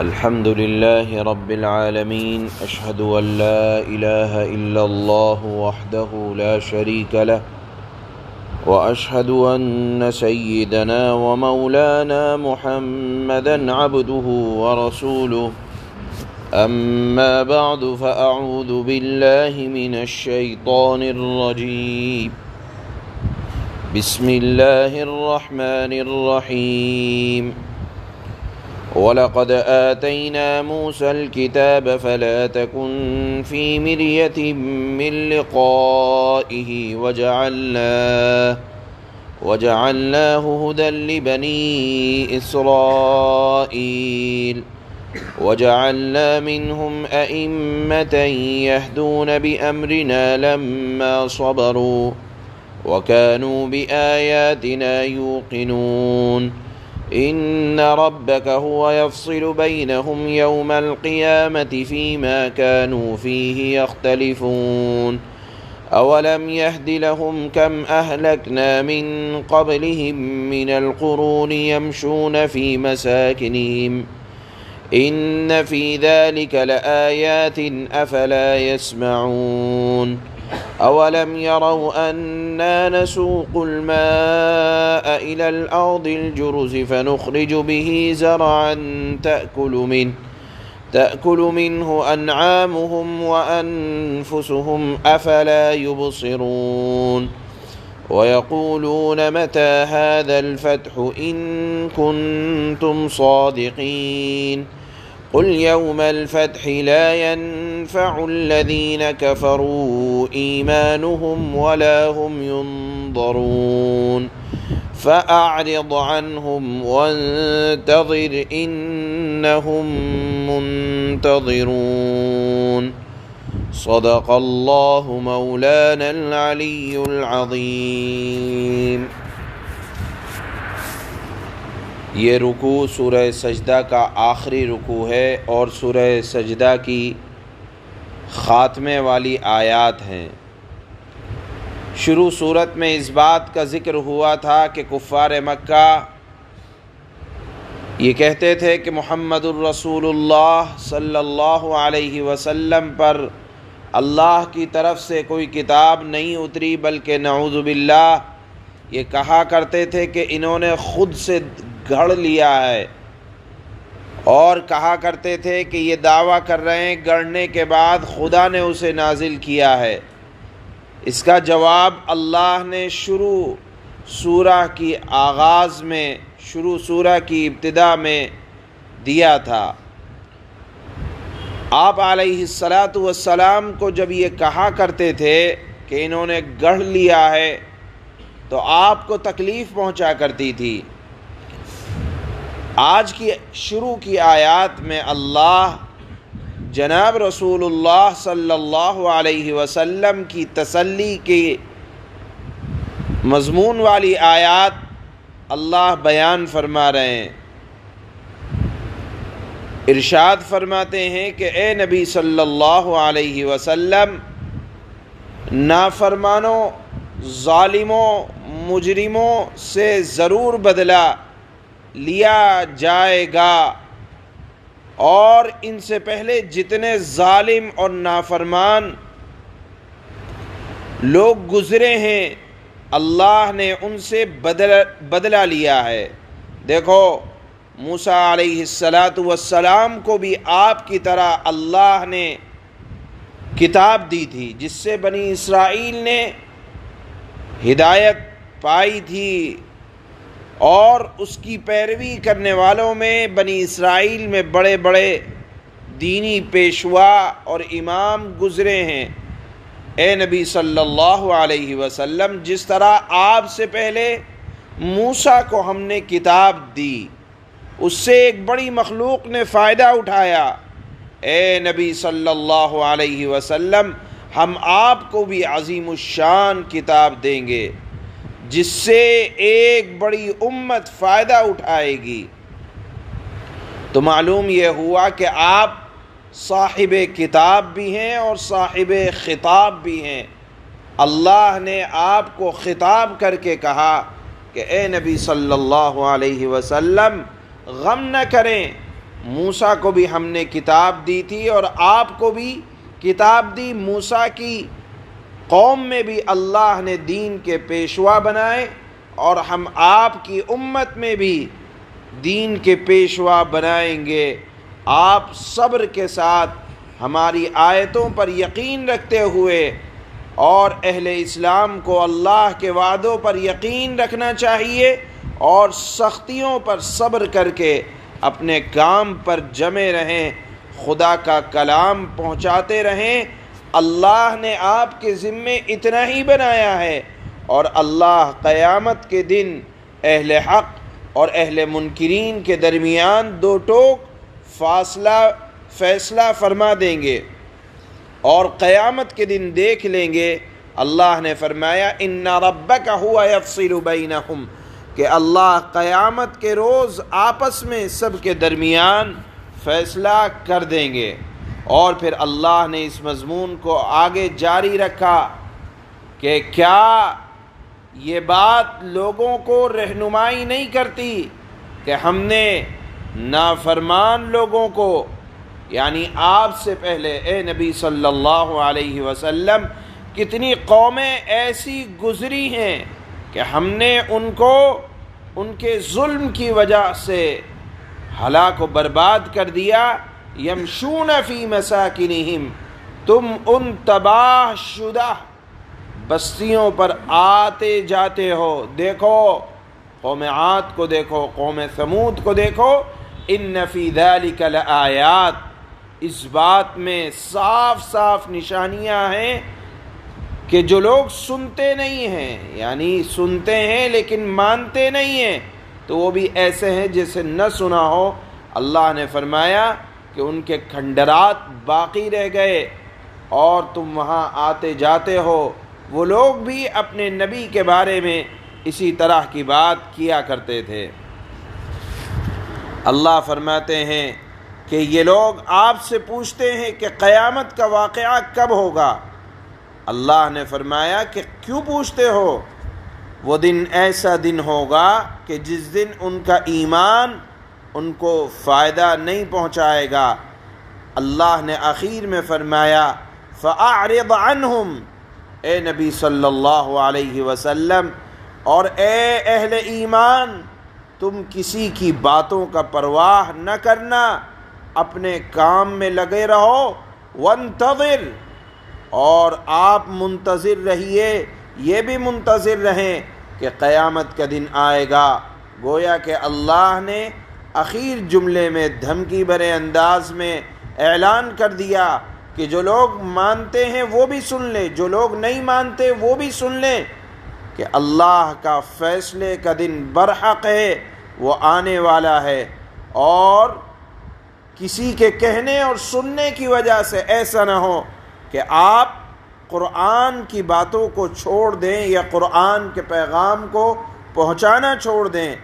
الحمد لله رب العالمين أشهد أن لا إله إلا الله وحده لا شريك له وأشهد أن سيدنا ومولانا محمدا عبده ورسوله أما بعد فأعوذ بالله من الشيطان الرجيم بسم الله الرحمن الرحيم وَلَقَدْ آتَيْنَا مُوسَى الْكِتَابَ فَلَا تَكُنْ فِي مِرْيَةٍ مِّن لِقَائِهِ وَجَعَلْنَاهُ هُدًى لِبَنِي إِسْرَائِيلَ وَجَعَلْنَا مِنْهُمْ أَئِمَّةً يَهْدُونَ بِأَمْرِنَا لَمَّا صَبَرُوا وَكَانُوا بِآيَاتِنَا يُوقِنُونَ إن ربك هو يفصل بينهم يوم القيامة فيما كانوا فيه يختلفون أولم يهد لهم كم أهلكنا من قبلهم من القرون يمشون في مساكنهم إن في ذلك لآيات أفلا يسمعون أولم يروا أنا نسوق الماء إلى الأرض الجرز فنخرج به زرعا تأكل منه أنعامهم وأنفسهم أفلا يبصرون ويقولون متى هذا الفتح إن كنتم صادقين قل يوم الفتح لا ينفع الذين كفروا إيمانهم ولا هم ينظرون فأعرض عنهم وانتظر إنهم منتظرون صدق الله مولانا العلي العظيم۔ یہ رکوع سورہ سجدہ کا آخری رکوع ہے اور سورہ سجدہ کی خاتمے والی آیات ہیں۔ شروع صورت میں اس بات کا ذکر ہوا تھا کہ کفار مکہ یہ کہتے تھے کہ محمد الرسول اللہ صلی اللہ علیہ وسلم پر اللہ کی طرف سے کوئی کتاب نہیں اتری، بلکہ نعوذ باللہ یہ کہا کرتے تھے کہ انہوں نے خود سے گھڑ لیا ہے، اور کہا کرتے تھے کہ یہ دعویٰ کر رہے ہیں گڑھنے کے بعد خدا نے اسے نازل کیا ہے۔ اس کا جواب اللہ نے شروع سورہ کی آغاز میں، شروع سورہ کی ابتدا میں دیا تھا۔ آپ علیہ السلام کو جب یہ کہا کرتے تھے کہ انہوں نے گڑھ لیا ہے تو آپ کو تکلیف پہنچا کرتی تھی۔ آج کی شروع کی آیات میں اللہ جناب رسول اللہ صلی اللہ علیہ وسلم کی تسلی کی مضمون والی آیات اللہ بیان فرما رہے ہیں۔ ارشاد فرماتے ہیں کہ اے نبی صلی اللہ علیہ وسلم، نافرمانوں، ظالموں، مجرموں سے ضرور بدلہ لیا جائے گا، اور ان سے پہلے جتنے ظالم اور نافرمان لوگ گزرے ہیں اللہ نے ان سے بدلہ لیا ہے۔ دیکھو موسیٰ علیہ السلام کو بھی آپ کی طرح اللہ نے کتاب دی تھی، جس سے بنی اسرائیل نے ہدایت پائی تھی، اور اس کی پیروی کرنے والوں میں بنی اسرائیل میں بڑے بڑے دینی پیشوا اور امام گزرے ہیں۔ اے نبی صلی اللہ علیہ وسلم، جس طرح آپ سے پہلے موسیٰ کو ہم نے کتاب دی، اس سے ایک بڑی مخلوق نے فائدہ اٹھایا، اے نبی صلی اللہ علیہ وسلم ہم آپ کو بھی عظیم الشان کتاب دیں گے، جس سے ایک بڑی امت فائدہ اٹھائے گی۔ تو معلوم یہ ہوا کہ آپ صاحب کتاب بھی ہیں اور صاحب خطاب بھی ہیں۔ اللہ نے آپ کو خطاب کر کے کہا کہ اے نبی صلی اللہ علیہ وسلم غم نہ کریں، موسیٰ کو بھی ہم نے کتاب دی تھی اور آپ کو بھی کتاب دی۔ موسیٰ کی قوم میں بھی اللہ نے دین کے پیشوا بنائے اور ہم آپ کی امت میں بھی دین کے پیشوا بنائیں گے۔ آپ صبر کے ساتھ ہماری آیتوں پر یقین رکھتے ہوئے اور اہل اسلام کو اللہ کے وعدوں پر یقین رکھنا چاہیے اور سختیوں پر صبر کر کے اپنے کام پر جمے رہیں، خدا کا کلام پہنچاتے رہیں۔ اللہ نے آپ کے ذمے اتنا ہی بنایا ہے اور اللہ قیامت کے دن اہل حق اور اہل منکرین کے درمیان دو ٹوک فیصلہ فرما دیں گے اور قیامت کے دن دیکھ لیں گے۔ اللہ نے فرمایا ان ربک هو یفصل بینہم، کہ اللہ قیامت کے روز آپس میں سب کے درمیان فیصلہ کر دیں گے۔ اور پھر اللہ نے اس مضمون کو آگے جاری رکھا کہ کیا یہ بات لوگوں کو رہنمائی نہیں کرتی کہ ہم نے نافرمان لوگوں کو، یعنی آپ سے پہلے اے نبی صلی اللہ علیہ وسلم، کتنی قومیں ایسی گزری ہیں کہ ہم نے ان کو ان کے ظلم کی وجہ سے ہلاک و برباد کر دیا۔ یمشون فی مساکنہم، تم ان تباہ شدہ بستیوں پر آتے جاتے ہو۔ دیکھو قوم عاد کو، دیکھو قوم ثمود کو، دیکھو ان فی ذلک لآیات، اس بات میں صاف صاف نشانیاں ہیں کہ جو لوگ سنتے نہیں ہیں، یعنی سنتے ہیں لیکن مانتے نہیں ہیں، تو وہ بھی ایسے ہیں جیسے نہ سنا ہو۔ اللہ نے فرمایا کہ ان کے کھنڈرات باقی رہ گئے اور تم وہاں آتے جاتے ہو۔ وہ لوگ بھی اپنے نبی کے بارے میں اسی طرح کی بات کیا کرتے تھے۔ اللہ فرماتے ہیں کہ یہ لوگ آپ سے پوچھتے ہیں کہ قیامت کا واقعہ کب ہوگا۔ اللہ نے فرمایا کہ کیوں پوچھتے ہو؟ وہ دن ایسا دن ہوگا کہ جس دن ان کا ایمان ان کو فائدہ نہیں پہنچائے گا۔ اللہ نے آخر میں فرمایا فَأَعْرِضْ عَنْهُمْ، اے نبی صلی اللہ علیہ وسلم اور اے اہل ایمان، تم کسی کی باتوں کا پرواہ نہ کرنا، اپنے کام میں لگے رہو۔ وَانْتَظِرْ، اور آپ منتظر رہیے، یہ بھی منتظر رہیں کہ قیامت کا دن آئے گا۔ گویا کہ اللہ نے اخیر جملے میں دھمکی بھرے انداز میں اعلان کر دیا کہ جو لوگ مانتے ہیں وہ بھی سن لیں، جو لوگ نہیں مانتے وہ بھی سن لیں کہ اللہ کا فیصلے کا دن برحق ہے، وہ آنے والا ہے۔ اور کسی کے کہنے اور سننے کی وجہ سے ایسا نہ ہو کہ آپ قرآن کی باتوں کو چھوڑ دیں یا قرآن کے پیغام کو پہنچانا چھوڑ دیں۔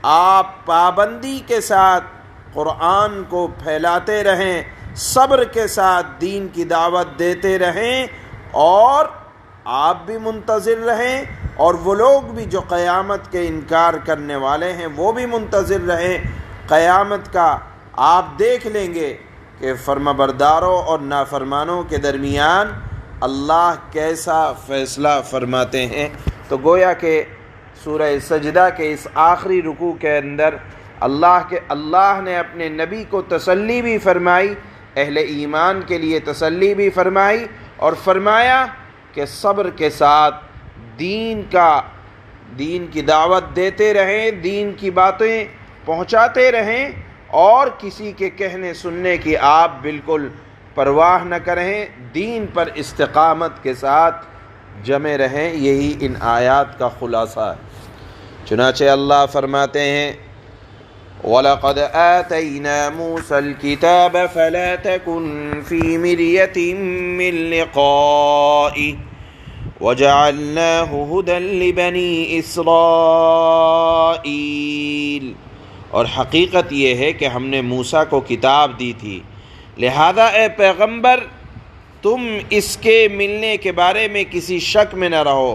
آپ پابندی کے ساتھ قرآن کو پھیلاتے رہیں، صبر کے ساتھ دین کی دعوت دیتے رہیں، اور آپ بھی منتظر رہیں اور وہ لوگ بھی جو قیامت کے انکار کرنے والے ہیں وہ بھی منتظر رہیں قیامت کا۔ آپ دیکھ لیں گے کہ فرمانبرداروں اور نافرمانوں کے درمیان اللہ کیسا فیصلہ فرماتے ہیں۔ تو گویا کہ سورہ سجدہ کے اس آخری رکوع کے اندر اللہ نے اپنے نبی کو تسلی بھی فرمائی، اہل ایمان کے لیے تسلی بھی فرمائی، اور فرمایا کہ صبر کے ساتھ دین کی دعوت دیتے رہیں، دین کی باتیں پہنچاتے رہیں، اور کسی کے کہنے سننے کی آپ بالکل پرواہ نہ کریں، دین پر استقامت کے ساتھ جمے رہیں۔ یہی ان آیات کا خلاصہ ہے۔ چنانچہ اللہ فرماتے ہیں وَلَقَدْ آتَيْنَا مُوسَى الْكِتَابَ فَلَا تَكُنْ فِي مِرْيَةٍ مِّن لِقَائِهِ وَجَعَلْنَاهُ هُدًى لِبَنِي إِسْرَائِيلَ، اور حقیقت یہ ہے کہ ہم نے موسیٰ کو کتاب دی تھی، لہذا اے پیغمبر تم اس کے ملنے کے بارے میں کسی شک میں نہ رہو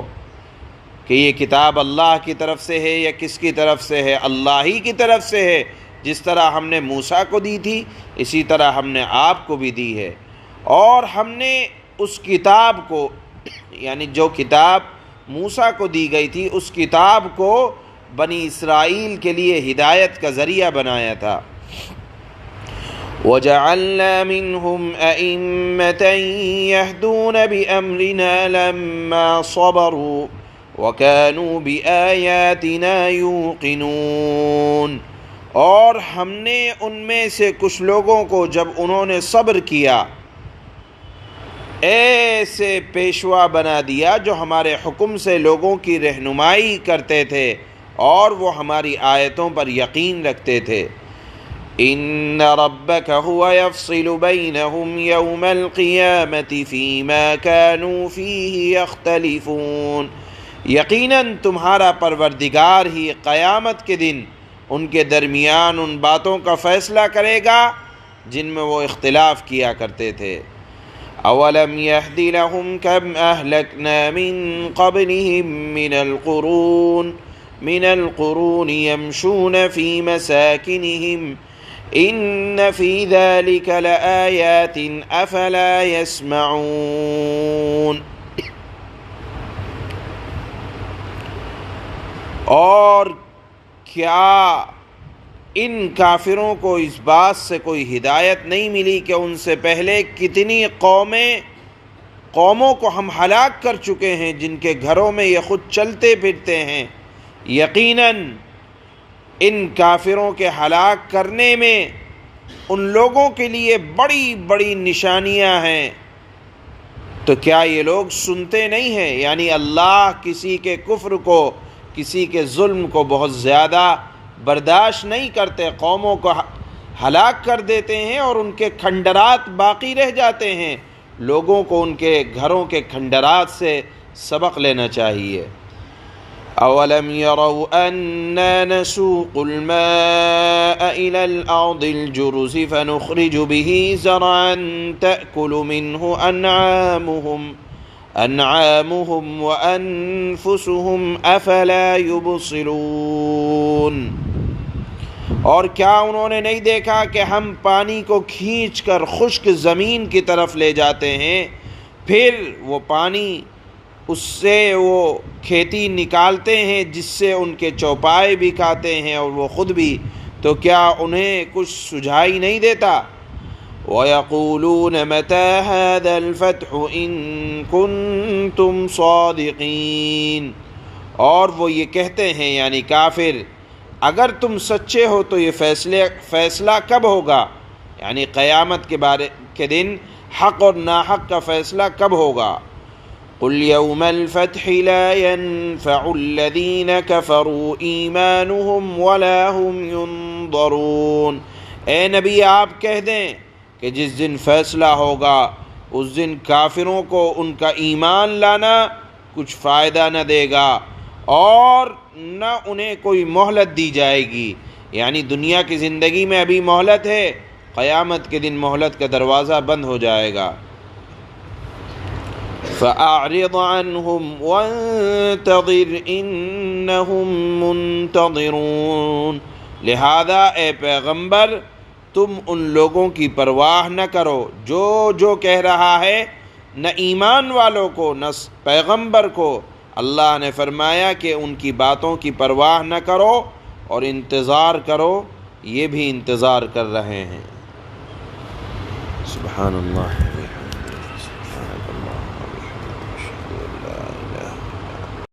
کہ یہ کتاب اللہ کی طرف سے ہے یا کس کی طرف سے ہے، اللہ ہی کی طرف سے ہے۔ جس طرح ہم نے موسیٰ کو دی تھی اسی طرح ہم نے آپ کو بھی دی ہے، اور ہم نے اس کتاب کو یعنی جو کتاب موسیٰ کو دی گئی تھی اس کتاب کو بنی اسرائیل کے لیے ہدایت کا ذریعہ بنایا تھا۔ وَجَعَلْنَا مِنْهُمْ أَئِمَّةً يَهْدُونَ بِأَمْرِنَا لَمَّا صَبَرُوا وَكَانُوا بِآيَاتِنَا يُوقِنُونَ، اور ہم نے ان میں سے کچھ لوگوں کو جب انہوں نے صبر کیا ایسے پیشوا بنا دیا جو ہمارے حکم سے لوگوں کی رہنمائی کرتے تھے اور وہ ہماری آیتوں پر یقین رکھتے تھے۔ ان ربک هو یفصل بینہم یوم القیامۃ فیما کانوا فیہ یختلفون، یقیناً تمہارا پروردگار ہی قیامت کے دن ان کے درمیان ان باتوں کا فیصلہ کرے گا جن میں وہ اختلاف کیا کرتے تھے۔ اولم یہد لہم کم اہلکنا من قبلہم من القرون یمشون فی مساکنہم ان فی ذلک لآیات افلا یسمعون، اور کیا ان کافروں کو اس بات سے کوئی ہدایت نہیں ملی کہ ان سے پہلے کتنی قوموں کو ہم ہلاک کر چکے ہیں جن کے گھروں میں یہ خود چلتے پھرتے ہیں۔ یقیناً ان کافروں کے ہلاک کرنے میں ان لوگوں کے لیے بڑی بڑی نشانیاں ہیں، تو کیا یہ لوگ سنتے نہیں ہیں؟ یعنی اللہ کسی کے کفر کو، کسی کے ظلم کو بہت زیادہ برداشت نہیں کرتے، قوموں کو ہلاک کر دیتے ہیں اور ان کے کھنڈرات باقی رہ جاتے ہیں۔ لوگوں کو ان کے گھروں کے کھنڈرات سے سبق لینا چاہیے۔ اولم يروا انا نسوق الماء الى الارض الجرز فنخرج به زرعا تأكل منه انعامهم وانفسهم افلا يبصرون، اور کیا انہوں نے نہیں دیکھا کہ ہم پانی کو کھینچ کر خشک زمین کی طرف لے جاتے ہیں، پھر وہ پانی اس سے وہ کھیتی نکالتے ہیں جس سے ان کے چوپائے بھی کھاتے ہیں اور وہ خود بھی، تو کیا انہیں کچھ سجھائی نہیں دیتا؟ وَيَقُولُونَ مَتَى هَذَا الْفَتْحُ إِن كُنتُمْ صَادِقِينَ، اور وہ یہ کہتے ہیں یعنی کافر، اگر تم سچے ہو تو یہ فیصلہ کب ہوگا؟ یعنی قیامت کے دن حق اور ناحق کا فیصلہ کب ہوگا؟ قُلْ يَوْمَ الْفَتْحِ لَا يَنفَعُ الَّذِينَ كَفَرُوا إِيمَانُهُمْ وَلَا هُمْ يُنظَرُونَ، اے نبی آپ کہہ دیں کہ جس دن فیصلہ ہوگا اس دن کافروں کو ان کا ایمان لانا کچھ فائدہ نہ دے گا اور نہ انہیں کوئی مہلت دی جائے گی۔ یعنی دنیا کی زندگی میں ابھی مہلت ہے، قیامت کے دن مہلت کا دروازہ بند ہو جائے گا۔ فَأَعْرِضْ عَنْهُمْ وَانتَظِرْ إِنَّهُمْ مُنتَظِرُونَ، لہذا اے پیغمبر تم ان لوگوں کی پرواہ نہ کرو جو کہہ رہا ہے، نہ ایمان والوں کو نہ پیغمبر کو۔ اللہ نے فرمایا کہ ان کی باتوں کی پرواہ نہ کرو اور انتظار کرو، یہ بھی انتظار کر رہے ہیں۔ سبحان اللہ۔